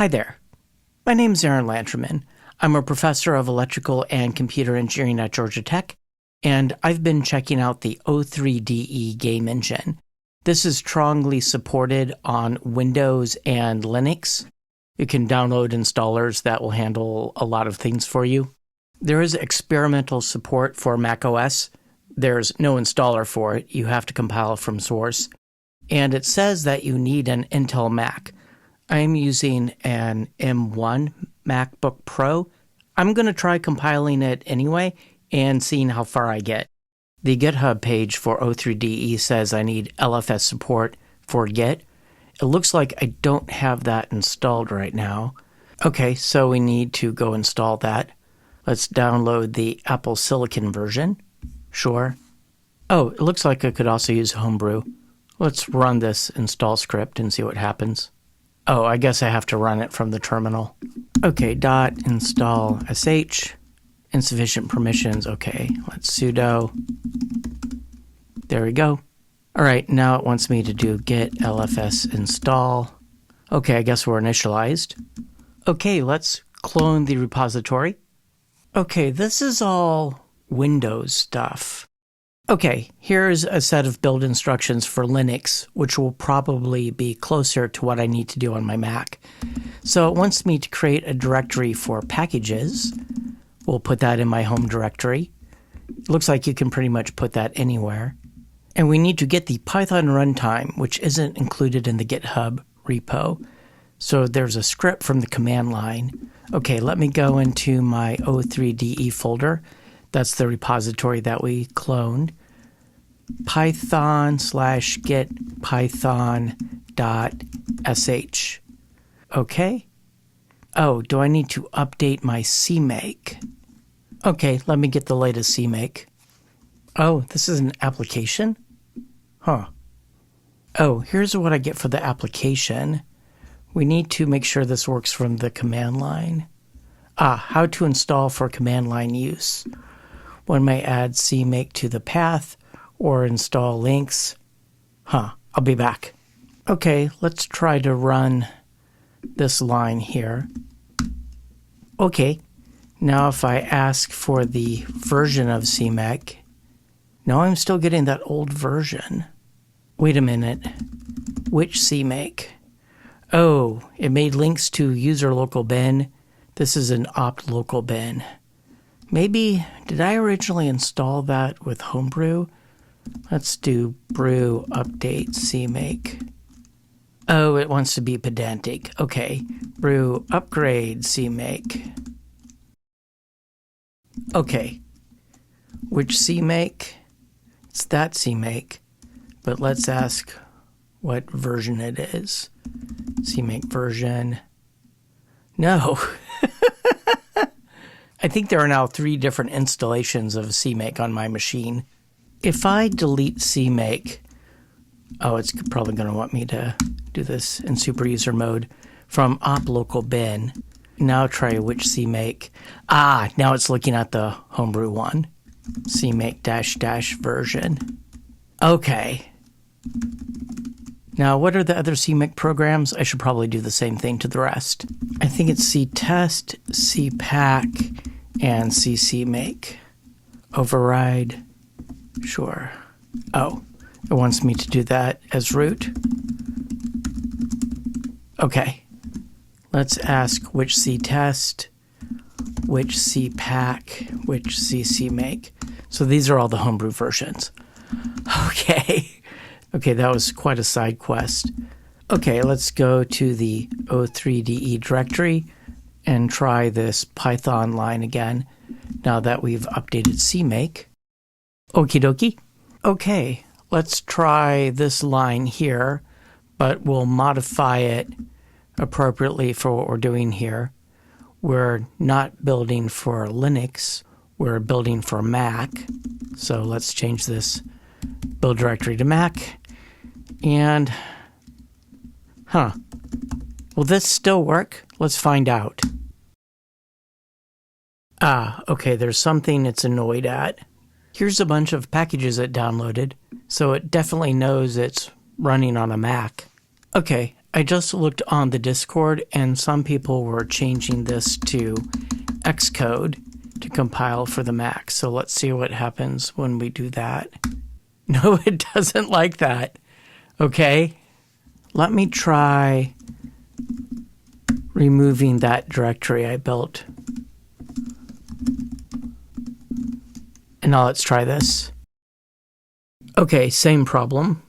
Hi there. My name's Aaron Lanterman. I'm a professor of electrical and computer engineering at Georgia Tech, and I've been checking out the O3DE game engine. This is strongly supported on Windows and Linux. You can download installers that will handle a lot of things for you. There is experimental support for macOS. There's no installer for it. You have to compile from source. And it says that you need an Intel Mac. I'm using an M1 MacBook Pro. I'm going to try compiling it anyway and seeing how far I get. The GitHub page for O3DE says I need LFS support for Git. It looks like I don't have that installed right now. Okay, so we need to go install that. Let's download the Apple Silicon version. Sure. Oh, it looks like I could also use Homebrew. Let's run this install script and see what happens. Oh, I guess I have to run it from the terminal. Okay, .install sh. Insufficient permissions. Okay, let's sudo. There we go. All right, now it wants me to do git LFS install. Okay, I guess we're initialized. Okay, let's clone the repository. Okay, this is all Windows stuff. Okay, here's a set of build instructions for Linux, which will probably be closer to what I need to do on my Mac. So it wants me to create a directory for packages. We'll put that in my home directory. It looks like you can pretty much put that anywhere. And we need to get the Python runtime, which isn't included in the GitHub repo. So there's a script from the command line. Okay, let me go into my O3DE folder. That's the repository that we cloned. Python/git python.sh. Okay. Oh, do I need to update my CMake? Okay, let me get the latest CMake. Oh, this is an application? Huh. Oh, here's what I get for the application. We need to make sure this works from the command line. How to install for command line use. One may add CMake to the path or install links. I'll be back. Okay, let's try to run this line here. Okay, now if I ask for the version of CMake, now I'm still getting that old version. Wait a minute. Which CMake? Oh, it made links to user local bin. This is an opt local bin. Maybe, did I originally install that with Homebrew? Let's do brew update CMake. Oh, it wants to be pedantic. Okay, brew upgrade CMake. Okay, which CMake? It's that CMake, but let's ask what version it is. CMake version. No. I think there are now 3 different installations of CMake on my machine. If I delete CMake, it's probably going to want me to do this in super user mode from op local bin. Now try which CMake. Now it's looking at the Homebrew one. CMake -- version. Okay. Now, what are the other CMake programs? I should probably do the same thing to the rest. I think it's ctest, cpack, and CMake. Override. Sure. Oh, it wants me to do that as root. Okay. Let's ask which ctest, which cpack, which CMake. So these are all the Homebrew versions. Okay. Okay, that was quite a side quest. Okay, let's go to the O3DE directory and try this Python line again now that we've updated CMake. Okie dokie. Okay, let's try this line here, but we'll modify it appropriately for what we're doing here. We're not building for Linux, we're building for Mac. So let's change this build directory to Mac. And, will this still work? Let's find out. Okay, there's something it's annoyed at. Here's a bunch of packages it downloaded, so it definitely knows it's running on a Mac. Okay, I just looked on the Discord and some people were changing this to Xcode to compile for the Mac. So let's see what happens when we do that. No, it doesn't like that. Okay. Let me try removing that directory I built. And now let's try this. Okay, same problem.